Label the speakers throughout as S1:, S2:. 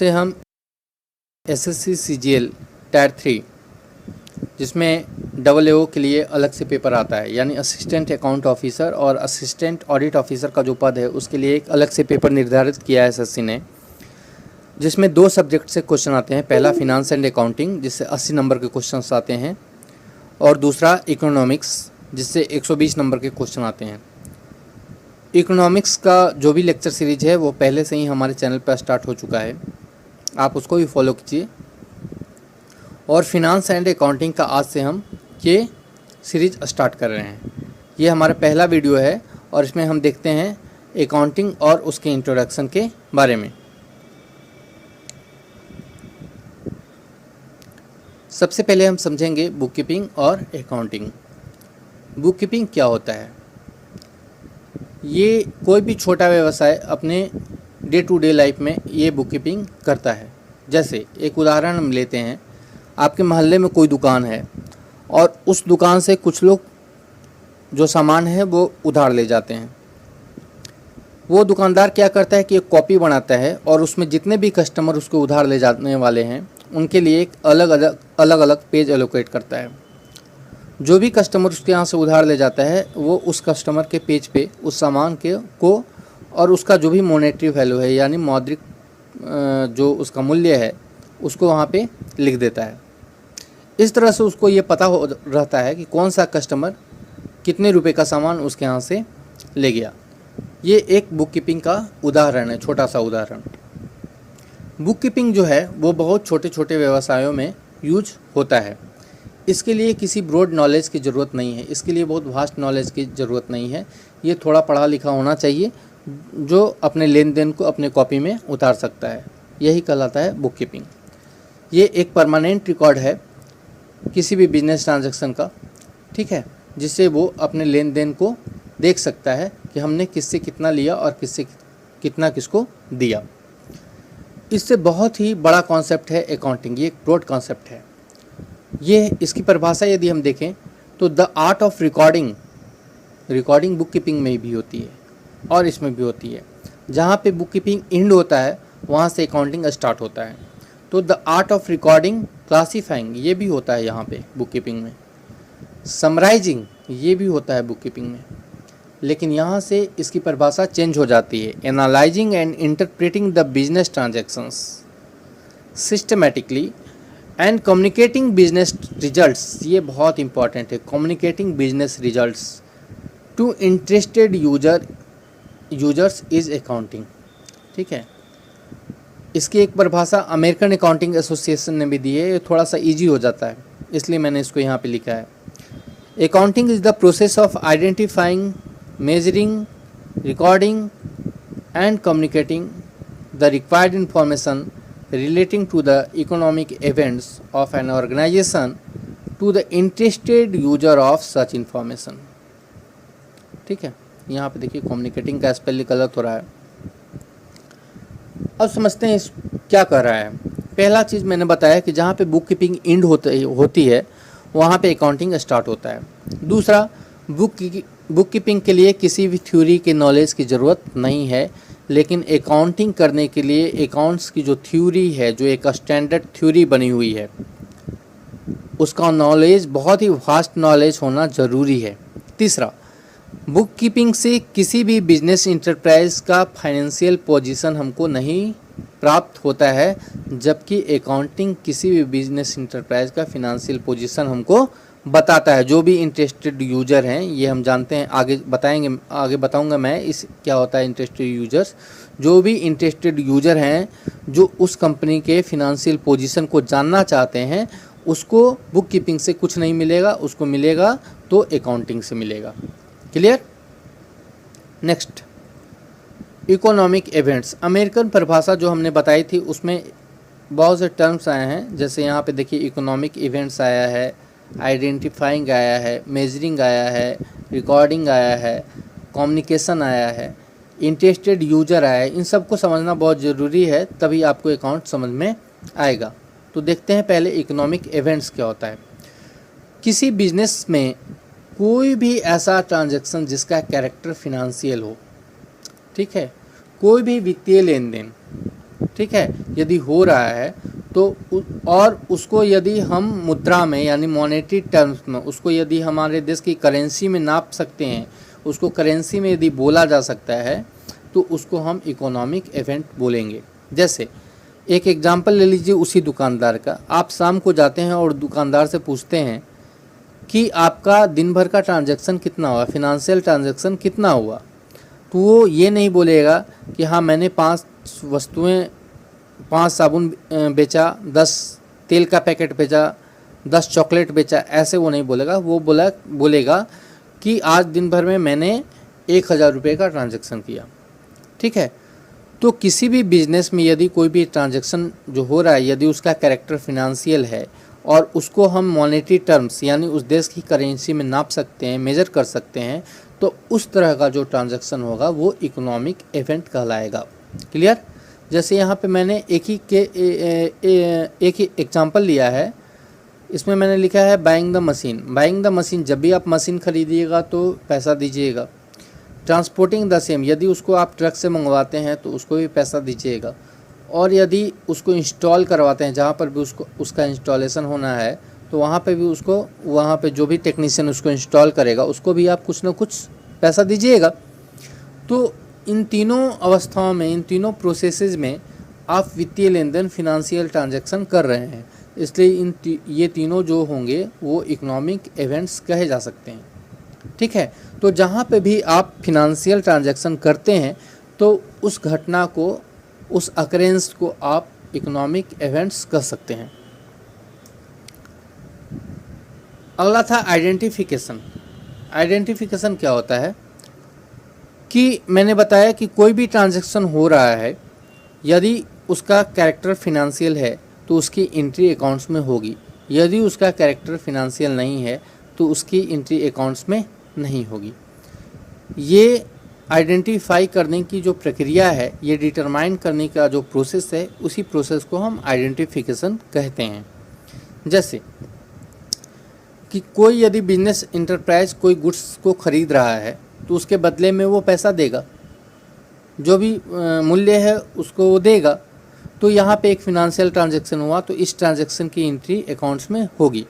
S1: से हम SSC CGL tyre 3 जिसमें AAO के लिए अलग से पेपर आता है, यानी असिस्टेंट अकाउंट ऑफिसर और असिस्टेंट ऑडिट ऑफिसर का जो पद है उसके लिए एक अलग से पेपर निर्धारित किया है एसएससी ने, जिसमें 2 सब्जेक्ट से क्वेश्चन आते हैं। पहला फिनांस एंड अकाउंटिंग जिससे 80 नंबर के क्वेश्चन आते हैं, और दूसरा इकोनॉमिक्स जिससे 120 नंबर के क्वेश्चन आते हैं। इकोनॉमिक्स का जो भी लेक्चर सीरीज है वो पहले से ही हमारे चैनल पर स्टार्ट हो चुका है, आप उसको भी फॉलो कीजिए। और फिनांस एंड अकाउंटिंग का आज से हम ये सीरीज स्टार्ट कर रहे हैं। ये हमारा पहला वीडियो है और इसमें हम देखते हैं अकाउंटिंग और उसके इंट्रोडक्शन के बारे में। सबसे पहले हम समझेंगे बुक कीपिंग और अकाउंटिंग। बुक कीपिंग क्या होता है? ये कोई भी छोटा व्यवसाय अपने डे टू डे लाइफ में ये बुक कीपिंग करता है। जैसे एक उदाहरण हम लेते हैं, आपके मोहल्ले में कोई दुकान है और उस दुकान से कुछ लोग जो सामान है वो उधार ले जाते हैं। वो दुकानदार क्या करता है कि एक कॉपी बनाता है और उसमें जितने भी कस्टमर उसको उधार ले जाने वाले हैं उनके लिए एक अलग अलग पेज एलोकेट करता है। जो भी कस्टमर उसके यहाँ से उधार ले जाता है वो उस कस्टमर के पेज पे उस सामान को और उसका जो भी मॉनेटरी वैल्यू है यानी मौद्रिक जो उसका मूल्य है उसको वहाँ पे लिख देता है। इस तरह से उसको ये पता हो रहता है कि कौन सा कस्टमर कितने रुपए का सामान उसके यहाँ से ले गया। ये एक बुक कीपिंग का उदाहरण है, छोटा सा उदाहरण। बुक कीपिंग जो है वो बहुत छोटे छोटे व्यवसायों में यूज होता है। इसके लिए किसी ब्रॉड नॉलेज की ज़रूरत नहीं है, इसके लिए बहुत वास्ट नॉलेज की ज़रूरत नहीं है। ये थोड़ा पढ़ा लिखा होना चाहिए जो अपने लेन देन को अपने कॉपी में उतार सकता है, यही कहलाता है बुक कीपिंग। ये एक परमानेंट रिकॉर्ड है किसी भी बिजनेस ट्रांजैक्शन का, ठीक है, जिससे वो अपने लेन देन को देख सकता है कि हमने किससे कितना लिया और किससे कितना किसको दिया। इससे बहुत ही बड़ा कॉन्सेप्ट है अकाउंटिंग, ये एक ब्रॉड कॉन्सेप्ट है। ये इसकी परिभाषा यदि हम देखें तो the art of recording book keeping में भी होती है और इसमें भी होती है। जहाँ पे बुक कीपिंग एंड होता है वहाँ से अकाउंटिंग स्टार्ट होता है। तो the art of recording classifying ये भी होता है यहाँ पे बुक कीपिंग में। समराइजिंग ये भी होता है बुक कीपिंग में, लेकिन यहाँ से इसकी परिभाषा चेंज हो जाती है। Analysing and interpreting the business transactions systematically and communicating business results, ये बहुत इंपॉर्टेंट है। Communicating business results to interested users is accounting, ठीक है। इसकी एक परिभाषा अमेरिकन अकाउंटिंग एसोसिएशन ने भी दी है, ये थोड़ा सा इजी हो जाता है इसलिए मैंने इसको यहाँ पे लिखा है। Accounting is the process of identifying, measuring, recording and communicating the required information relating to the economic events of an organization to the interested user of such information, ठीक है। यहाँ पे देखिए कम्युनिकेटिंग का स्पेलिंग गलत हो रहा है। अब समझते हैं इस क्या कर रहा है। पहला चीज़ मैंने बताया कि जहाँ पे बुक कीपिंग एंड होती है वहाँ पे अकाउंटिंग स्टार्ट होता है। दूसरा, बुक कीपिंग के लिए किसी भी थ्योरी के नॉलेज की ज़रूरत नहीं है, लेकिन अकाउंटिंग करने के लिए अकाउंट्स की जो थ्योरी है, जो एक स्टैंडर्ड थ्योरी बनी हुई है, उसका नॉलेज बहुत ही वास्ट नॉलेज होना ज़रूरी है। तीसरा, बुक कीपिंग से किसी भी बिजनेस इंटरप्राइज का फाइनेंशियल पोजीशन हमको नहीं प्राप्त होता है, जबकि अकाउंटिंग किसी भी बिजनेस इंटरप्राइज का फाइनेंशियल पोजीशन हमको बताता है। जो भी इंटरेस्टेड यूजर हैं, ये हम जानते हैं, आगे बताऊंगा मैं इस क्या होता है इंटरेस्टेड यूजर्स। जो भी इंटरेस्टेड यूजर हैं जो उस कंपनी के फिनेंशियल पोजीशन को जानना चाहते हैं, उसको बुक कीपिंग से कुछ नहीं मिलेगा, उसको मिलेगा तो अकाउंटिंग से मिलेगा। Clear? Next, economic events. American परिभाषा जो हमने बताई थी उसमें बहुत से टर्म्स आए हैं, जैसे यहाँ पे देखिए इकोनॉमिक इवेंट्स आया है, आइडेंटिफाइंग आया है, मेजरिंग आया है, रिकॉर्डिंग आया है, कम्युनिकेशन आया है, इंटरेस्टेड यूजर आया है। इन सबको समझना बहुत ज़रूरी है, तभी आपको अकाउंट समझ में आएगा। तो देखते हैं पहले इकोनॉमिक इवेंट्स क्या होता है। किसी बिजनेस में कोई भी ऐसा ट्रांजैक्शन जिसका कैरेक्टर फिनेंशियल हो, ठीक है, कोई भी वित्तीय लेन देन ठीक है, यदि हो रहा है तो और उसको यदि हम मुद्रा में यानी मॉनेटरी टर्म्स में उसको यदि हमारे देश की करेंसी में नाप सकते हैं, उसको करेंसी में यदि बोला जा सकता है तो उसको हम इकोनॉमिक इवेंट बोलेंगे। जैसे एक एग्जांपल ले लीजिए उसी दुकानदार का। आप शाम को जाते हैं और दुकानदार से पूछते हैं कि आपका दिन भर का ट्रांजैक्शन कितना हुआ, फिनेंशियल ट्रांजैक्शन कितना हुआ, तो वो ये नहीं बोलेगा कि हाँ मैंने 5 वस्तुएं 5 साबुन बेचा, 10 तेल का पैकेट बेचा, 10 चॉकलेट बेचा, ऐसे वो नहीं बोलेगा। वो बोलेगा कि आज दिन भर में मैंने 1000 रुपये का ट्रांजैक्शन किया। ठीक है, तो किसी भी बिजनेस में यदि कोई भी ट्रांजैक्शन जो हो रहा है यदि उसका कैरेक्टर फिनेंशियल है और उसको हम मॉनेटरी टर्म्स यानी उस देश की करेंसी में नाप सकते हैं, मेजर कर सकते हैं, तो उस तरह का जो ट्रांजैक्शन होगा वो इकोनॉमिक इवेंट कहलाएगा। क्लियर? जैसे यहाँ पे मैंने एक ही एग्जांपल लिया है। इसमें मैंने लिखा है buying the machine. Buying the machine, जब भी आप मशीन खरीदिएगा तो पैसा दीजिएगा। ट्रांसपोर्टिंग द सेम, यदि उसको आप ट्रक से मंगवाते हैं तो उसको भी पैसा दीजिएगा। और यदि उसको इंस्टॉल करवाते हैं, जहाँ पर भी उसका इंस्टॉलेशन होना है तो वहाँ पे भी उसको, वहाँ पे जो भी टेक्नीशियन उसको इंस्टॉल करेगा उसको भी आप कुछ ना कुछ पैसा दीजिएगा। तो इन तीनों अवस्थाओं में, इन तीनों प्रोसेसेस में आप वित्तीय लेन देन, फिनेंशियल ट्रांजैक्शन कर रहे हैं, इसलिए ये तीनों जो होंगे वो इकोनॉमिक इवेंट्स कहे जा सकते हैं। ठीक है, तो जहाँ पे भी आप फिनेंशियल ट्रांजैक्शन करते हैं तो उस घटना को, उस अकरेंस को आप इकोनॉमिक इवेंट्स कह सकते हैं। अगला था आइडेंटिफिकेशन। आइडेंटिफिकेशन क्या होता है कि मैंने बताया कि कोई भी ट्रांजैक्शन हो रहा है, यदि उसका कैरेक्टर फिनेंशियल है तो उसकी एंट्री अकाउंट्स में होगी, यदि उसका कैरेक्टर फिनेंशियल नहीं है तो उसकी एंट्री अकाउंट्स में नहीं होगी। ये आइडेंटिफाई करने की जो प्रक्रिया है, ये डिटरमाइन करने का जो प्रोसेस है, उसी प्रोसेस को हम आइडेंटिफिकेशन कहते हैं। जैसे कि कोई यदि बिजनेस इंटरप्राइज कोई गुड्स को खरीद रहा है तो उसके बदले में वो पैसा देगा, जो भी मूल्य है उसको वो देगा। तो यहाँ पे एक फिनेंशियल ट्रांजैक्शन हुआ तो इस ट्रांजैक्शन की एंट्री अकाउंट्स में होगी।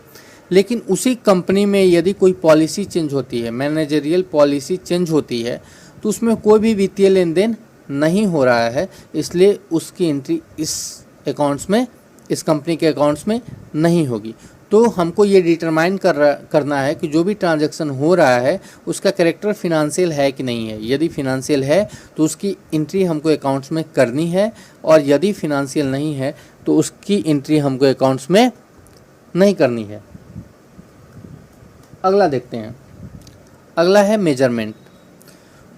S1: लेकिन उसी कंपनी में यदि कोई पॉलिसी चेंज होती है, मैनेजरियल पॉलिसी चेंज होती है, तो उसमें कोई भी वित्तीय लेन देन नहीं हो रहा है, इसलिए उसकी एंट्री इस अकाउंट्स में, इस कंपनी के अकाउंट्स में नहीं होगी। तो हमको ये डिटरमाइन करना है कि जो भी ट्रांजैक्शन हो रहा है उसका कैरेक्टर फिनेंशियल है कि नहीं है। यदि फिनेंशियल है तो उसकी एंट्री हमको अकाउंट्स में करनी है, और यदि फिनेंशियल नहीं है तो उसकी एंट्री हमको अकाउंट्स में नहीं करनी है। अगला देखते हैं। अगला है मेजरमेंट।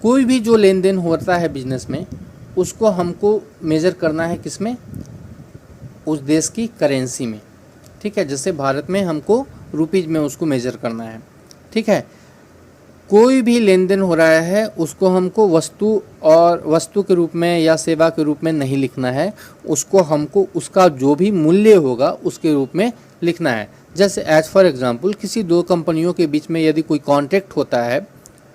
S1: कोई भी जो लेन देन होता है बिजनेस में, उसको हमको मेजर करना है किसमें? उस देश की करेंसी में। ठीक है, जैसे भारत में हमको रुपीज में उसको मेजर करना है। ठीक है, कोई भी लेन देन हो रहा है उसको हमको वस्तु के रूप में या सेवा के रूप में नहीं लिखना है, उसको हमको उसका जो भी मूल्य होगा उसके रूप में लिखना है। जैसे एज फॉर एग्जांपल, किसी दो कंपनियों के बीच में यदि कोई कॉन्ट्रैक्ट होता है,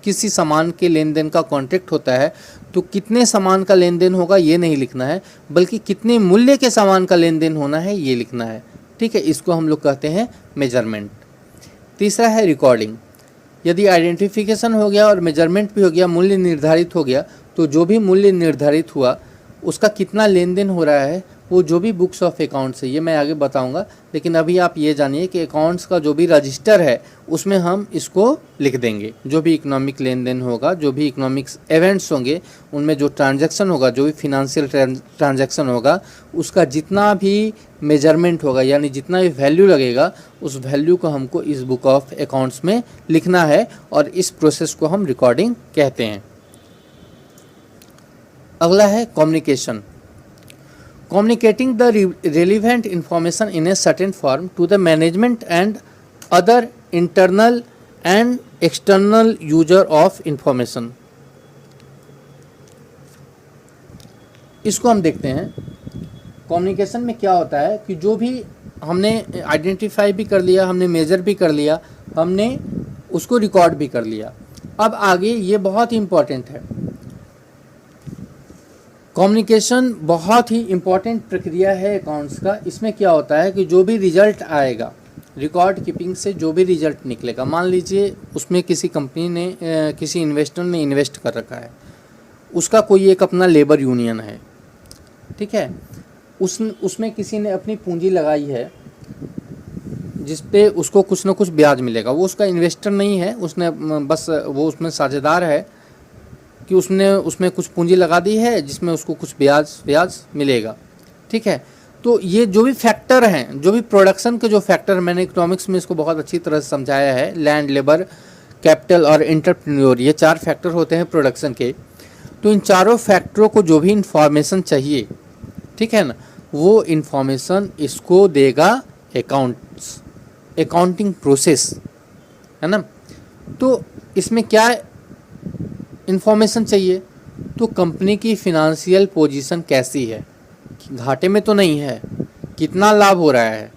S1: किसी सामान के लेन देन का कॉन्ट्रैक्ट होता है, तो कितने सामान का लेन देन होगा ये नहीं लिखना है, बल्कि कितने मूल्य के सामान का लेन देन होना है ये लिखना है। ठीक है, इसको हम लोग कहते हैं मेजरमेंट। तीसरा है रिकॉर्डिंग। यदि आइडेंटिफिकेशन हो गया और मेजरमेंट भी हो गया, मूल्य निर्धारित हो गया, तो जो भी मूल्य निर्धारित हुआ उसका कितना लेन देन हो रहा है वो जो भी बुक्स ऑफ अकाउंट्स है, ये मैं आगे बताऊंगा। लेकिन अभी आप ये जानिए कि अकाउंट्स का जो भी रजिस्टर है उसमें हम इसको लिख देंगे। जो भी इकोनॉमिक लेन देन होगा, जो भी इकोनॉमिक्स इवेंट्स होंगे, उनमें जो ट्रांजैक्शन होगा, जो भी फिनेंशियल ट्रांजैक्शन होगा, उसका जितना भी मेजरमेंट होगा यानी जितना भी वैल्यू लगेगा, उस वैल्यू को हमको इस बुक ऑफ अकाउंट्स में लिखना है, और इस प्रोसेस को हम रिकॉर्डिंग कहते हैं। अगला है communication. Communicating the relevant information in a certain form to the management and other internal and external user of information। इसको हम देखते हैं। कम्युनिकेशन में क्या होता है कि जो भी हमने आइडेंटिफाई भी कर लिया, हमने मेजर भी कर लिया, हमने उसको रिकॉर्ड भी कर लिया। अब आगे ये बहुत ही इम्पोर्टेंट है। कम्युनिकेशन बहुत ही इम्पॉर्टेंट प्रक्रिया है अकाउंट्स का। इसमें क्या होता है कि जो भी रिजल्ट आएगा, रिकॉर्ड कीपिंग से जो भी रिजल्ट निकलेगा, मान लीजिए उसमें किसी कंपनी ने किसी इन्वेस्टर ने इन्वेस्ट कर रखा है, उसका कोई एक अपना लेबर यूनियन है, ठीक है, उसमें किसी ने अपनी पूंजी लगाई है जिस पे उसको कुछ ना कुछ ब्याज मिलेगा। वो उसका इन्वेस्टर नहीं है, उसने बस वो उसमें साझेदार है कि उसने उसमें कुछ पूंजी लगा दी है जिसमें उसको कुछ ब्याज मिलेगा, ठीक है। तो ये जो भी फैक्टर हैं, जो भी प्रोडक्शन के जो फैक्टर, मैंने इकोनॉमिक्स में इसको बहुत अच्छी तरह से समझाया है, लैंड, लेबर, कैपिटल और एंटरप्रेन्योर, ये 4 फैक्टर होते हैं प्रोडक्शन के। तो इन चारों फैक्टरों को जो भी इंफॉर्मेशन चाहिए, ठीक है ना, वो इंफॉर्मेशन इसको देगा अकाउंटिंग प्रोसेस, है ना। तो इसमें क्या इंफॉर्मेशन चाहिए, तो कंपनी की फिनेंशियल पोजीशन कैसी है, घाटे में तो नहीं है, कितना लाभ हो रहा है,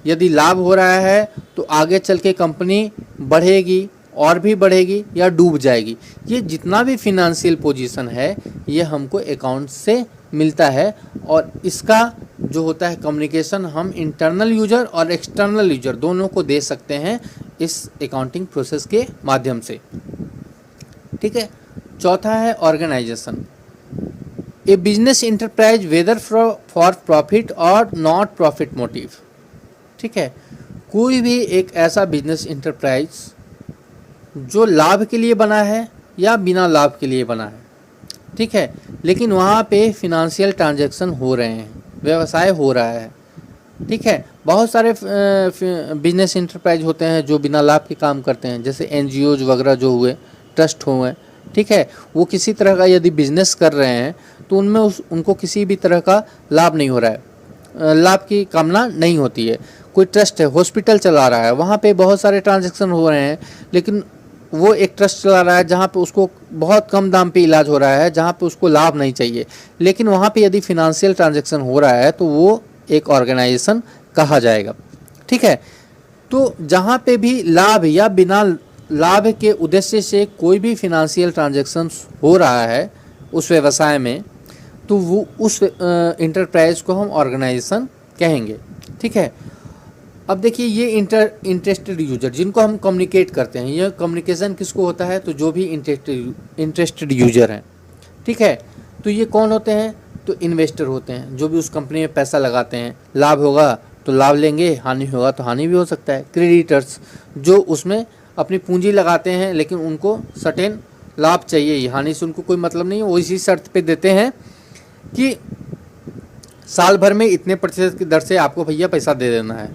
S1: यदि लाभ हो रहा है तो आगे चल के कंपनी बढ़ेगी और भी बढ़ेगी या डूब जाएगी। ये जितना भी फिनेंशियल पोजीशन है ये हमको अकाउंट से मिलता है, और इसका जो होता है कम्युनिकेशन हम इंटरनल यूजर और एक्सटर्नल यूजर दोनों को दे सकते हैं इस अकाउंटिंग प्रोसेस के माध्यम से, ठीक है। चौथा है organisation. A business enterprise whether for profit और नॉट प्रॉफिट मोटिव, ठीक है। कोई भी एक ऐसा बिजनेस इंटरप्राइज जो लाभ के लिए बना है या बिना लाभ के लिए बना है, ठीक है, लेकिन वहाँ पे फिनेंशियल ट्रांजैक्शन हो रहे हैं, व्यवसाय हो रहा है, ठीक है। बहुत सारे बिजनेस इंटरप्राइज होते हैं जो बिना लाभ के काम करते हैं, जैसे एनजीओज वगैरह जो हुए, ट्रस्ट हुए, ठीक है। वो किसी तरह का यदि बिजनेस कर रहे हैं तो उनमें उनको किसी भी तरह का लाभ नहीं हो रहा है, लाभ की कामना नहीं होती है। कोई ट्रस्ट है, हॉस्पिटल चला रहा है, वहाँ पे बहुत सारे ट्रांजैक्शन हो रहे हैं, लेकिन वो एक ट्रस्ट चला रहा है जहाँ पे उसको बहुत कम दाम पे इलाज हो रहा है, जहाँ पे उसको लाभ नहीं चाहिए, लेकिन वहाँ पे यदि फिनेंशियल ट्रांजैक्शन हो रहा है तो वो एक ऑर्गेनाइजेशन कहा जाएगा, ठीक है। तो जहाँ पे भी लाभ या बिना लाभ के उद्देश्य से कोई भी फिनेंशियल ट्रांजैक्शन हो रहा है उस व्यवसाय में, तो वो उस इंटरप्राइज को हम ऑर्गेनाइजेशन कहेंगे, ठीक है। अब देखिए ये इंटरेस्टेड यूजर जिनको हम कम्युनिकेट करते हैं, ये कम्युनिकेशन किसको होता है, तो जो भी इंटरेस्टेड यूजर हैं, ठीक है। तो ये कौन होते हैं, तो इन्वेस्टर होते हैं, जो भी उस कंपनी में पैसा लगाते हैं, लाभ होगा तो लाभ लेंगे, हानि होगा तो हानि भी हो सकता है। क्रेडिटर्स जो उसमें अपनी पूंजी लगाते हैं लेकिन उनको सर्टेन लाभ चाहिए, हानि से उनको कोई मतलब नहीं है, वो इसी शर्त पे देते हैं कि साल भर में इतने प्रतिशत की दर से आपको भैया पैसा दे देना है,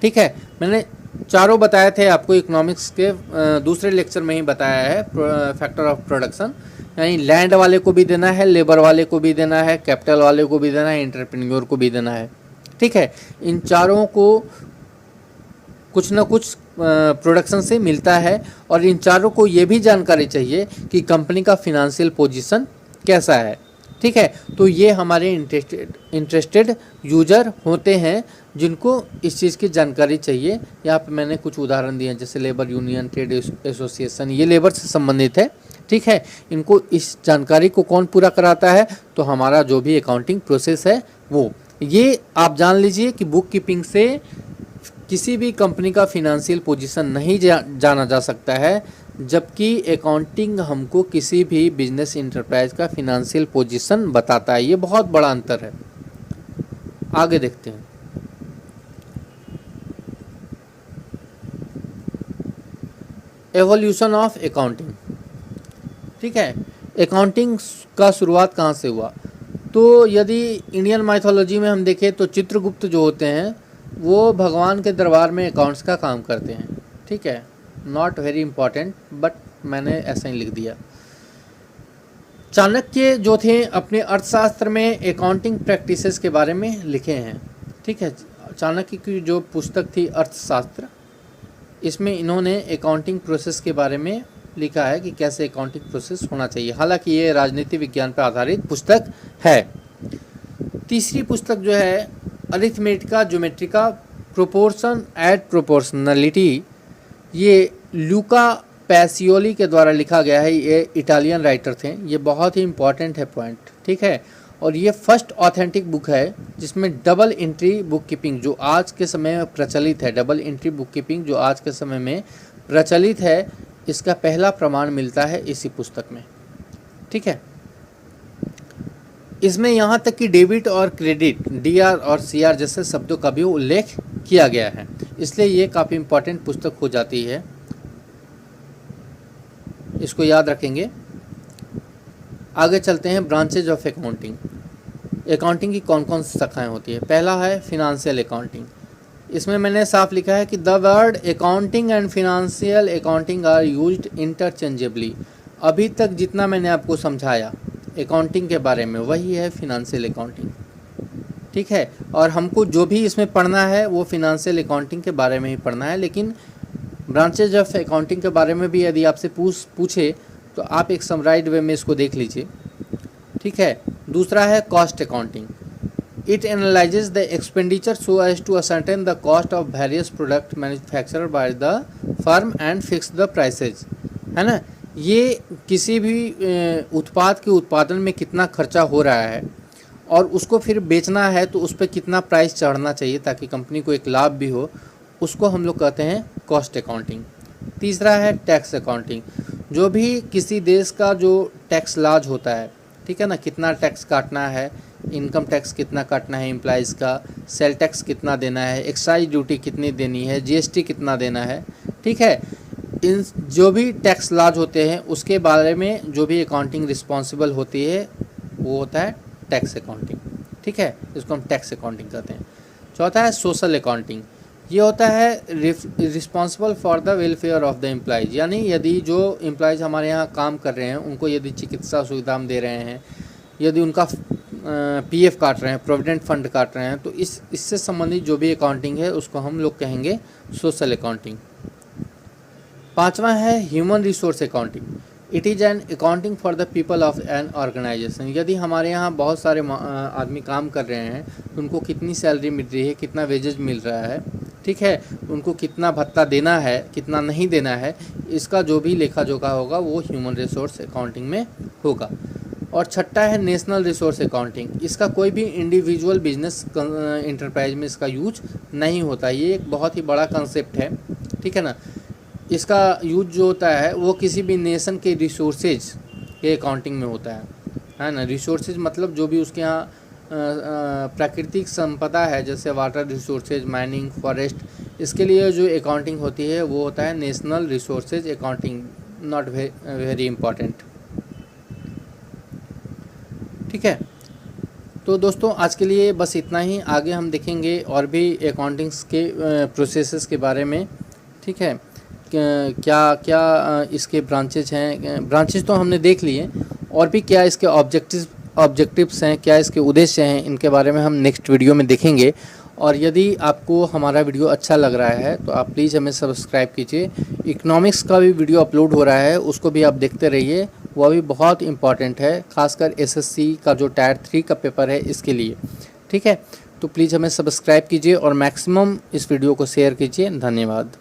S1: ठीक है। मैंने चारों बताए थे आपको, इकोनॉमिक्स के दूसरे लेक्चर में ही बताया है, फैक्टर ऑफ प्रोडक्शन, यानी लैंड वाले को भी देना है, लेबर वाले को भी देना है, कैपिटल वाले को भी देना है, एंटरप्रेन्योर को भी देना है, ठीक है। इन चारों को कुछ ना कुछ प्रोडक्शन से मिलता है, और इन चारों को ये भी जानकारी चाहिए कि कंपनी का फिनेंशियल पोजीशन कैसा है, ठीक है। तो ये हमारे इंटरेस्टेड यूजर होते हैं जिनको इस चीज़ की जानकारी चाहिए। यहाँ पे मैंने कुछ उदाहरण दिए हैं, जैसे लेबर यूनियन, ट्रेड एसोसिएशन, ये लेबर से संबंधित है, ठीक है। इनको इस जानकारी को कौन पूरा कराता है, तो हमारा जो भी अकाउंटिंग प्रोसेस है वो। ये आप जान लीजिए कि बुक कीपिंग से किसी भी कंपनी का फिनेंशियल पोजीशन नहीं जाना जा सकता है, जबकि अकाउंटिंग हमको किसी भी बिजनेस इंटरप्राइज का फिनेंशियल पोजीशन बताता है। ये बहुत बड़ा अंतर है। आगे देखते हैं। एवोल्यूशन ऑफ अकाउंटिंग, ठीक है। अकाउंटिंग का शुरुआत कहाँ से हुआ, तो यदि इंडियन माइथोलॉजी में हम देखें तो चित्रगुप्त जो होते हैं वो भगवान के दरबार में अकाउंट्स का काम करते हैं, ठीक है। नॉट वेरी इंपॉर्टेंट, बट मैंने ऐसा ही लिख दिया। चाणक्य जो थे अपने अर्थशास्त्र में अकाउंटिंग प्रैक्टिसेस के बारे में लिखे हैं, ठीक है। चाणक्य की जो पुस्तक थी अर्थशास्त्र, इसमें इन्होंने अकाउंटिंग प्रोसेस के बारे में लिखा है कि कैसे अकाउंटिंग प्रोसेस होना चाहिए। हालांकि ये राजनीति विज्ञान पर आधारित पुस्तक है। तीसरी पुस्तक जो है अरिथमेटिका ज्योमेट्रिका प्रोपोर्शन एंड प्रोपोर्शनलिटी, ये लूका पैसियोली के द्वारा लिखा गया है। ये इटालियन राइटर थे। ये बहुत ही इंपॉर्टेंट है पॉइंट, ठीक है। और ये फर्स्ट ऑथेंटिक बुक है जिसमें डबल एंट्री बुक कीपिंग जो आज के समय में प्रचलित है, डबल एंट्री बुक कीपिंग जो आज के समय में प्रचलित है, इसका पहला प्रमाण मिलता है इसी पुस्तक में। ठीक है, इसमें यहाँ तक कि डेबिट और क्रेडिट, DR और CR जैसे शब्दों का भी उल्लेख किया गया है, इसलिए ये काफ़ी इम्पोर्टेंट पुस्तक हो जाती है, इसको याद रखेंगे। आगे चलते हैं, ब्रांचेज ऑफ अकाउंटिंग। अकाउंटिंग की कौन कौन सी शाखाएं होती है। पहला है फिनेंशियल अकाउंटिंग। इसमें मैंने साफ लिखा है कि the word accounting and financial accounting are used interchangeably. अभी तक जितना मैंने आपको समझाया अकाउंटिंग के बारे में वही है फिनेंशियल अकाउंटिंग। ठीक है, और हमको जो भी इसमें पढ़ना है वो फिनेंशियल अकाउंटिंग के बारे में ही पढ़ना है, लेकिन ब्रांचेज ऑफ अकाउंटिंग के बारे में भी यदि आपसे पूछे तो आप एक समराइज्ड वे में इसको देख लीजिए। ठीक है, दूसरा है cost accounting. It analyses the expenditure so as to ascertain the cost of various product manufactured by the firm and fix the prices, है ना। ये किसी भी उत्पाद के उत्पादन में कितना खर्चा हो रहा है और उसको फिर बेचना है तो उस पर कितना प्राइस चढ़ना चाहिए ताकि कंपनी को एक लाभ भी हो, उसको हम लोग कहते हैं कॉस्ट अकाउंटिंग। तीसरा है टैक्स अकाउंटिंग। जो भी किसी देश का जो टैक्स लाज होता है, ठीक है ना, कितना टैक्स काटना है, इनकम टैक्स कितना काटना है एम्प्लॉइज़ का, सेल टैक्स कितना देना है, एक्साइज ड्यूटी कितनी देनी है, GST कितना देना है। ठीक है, इन जो भी टैक्स लाज होते हैं उसके बारे में जो भी अकाउंटिंग रिस्पॉन्सिबल होती है वो होता है टैक्स अकाउंटिंग। ठीक है, इसको हम टैक्स अकाउंटिंग कहते हैं। चौथा है सोशल अकाउंटिंग। ये होता है responsible for the welfare of the employees, यानी यदि जो एम्प्लॉइज हमारे यहाँ काम कर रहे हैं उनको यदि चिकित्सा सुविधा हम दे रहे हैं, यदि उनका PF काट रहे हैं, प्रोविडेंट फंड काट रहे हैं, तो इससे संबंधित जो भी अकाउंटिंग है उसको हम लोग कहेंगे सोशल अकाउंटिंग। पांचवा है human resource accounting. It is an accounting for the people of an organisation. यदि हमारे यहाँ बहुत सारे आदमी काम कर रहे हैं, उनको कितनी सैलरी मिल रही है, कितना वेजेज मिल रहा है, ठीक है, उनको कितना भत्ता देना है, कितना नहीं देना है, इसका जो भी लेखा जोखा होगा वो ह्यूमन रिसोर्स अकाउंटिंग में होगा। और छठा है नेशनल रिसोर्स अकाउंटिंग। इसका कोई भी इंडिविजुअल बिजनेस इंटरप्राइज में इसका यूज नहीं होता। ये एक बहुत ही बड़ा कंसेप्ट है, ठीक है ना। इसका यूज जो होता है वो किसी भी नेशन के रिसोर्सेज के अकाउंटिंग में होता है ना। रिसोर्सेज मतलब जो भी उसके यहाँ प्राकृतिक संपदा है, जैसे वाटर रिसोर्सेज, माइनिंग, फॉरेस्ट, इसके लिए जो अकाउंटिंग होती है वो होता है national resources accounting. Not very important. ठीक है, तो दोस्तों आज के लिए बस इतना ही। आगे हम देखेंगे और भी अकाउंटिंग्स के प्रोसेसेस के बारे में। ठीक है, क्या क्या इसके ब्रांचेज हैं। ब्रांचेज तो हमने देख लिए, और भी क्या इसके ऑब्जेक्टिव्स हैं, क्या इसके उद्देश्य हैं, इनके बारे में हम नेक्स्ट वीडियो में देखेंगे। और यदि आपको हमारा वीडियो अच्छा लग रहा है तो आप प्लीज़ हमें सब्सक्राइब कीजिए। इकोनॉमिक्स का भी वीडियो अपलोड हो रहा है, उसको भी आप देखते रहिए, वह भी बहुत इम्पॉर्टेंट है, खासकर SSC का जो टायर 3 का पेपर है इसके लिए। ठीक है, तो प्लीज़ हमें सब्सक्राइब कीजिए और मैक्सिमम इस वीडियो को शेयर कीजिए। धन्यवाद।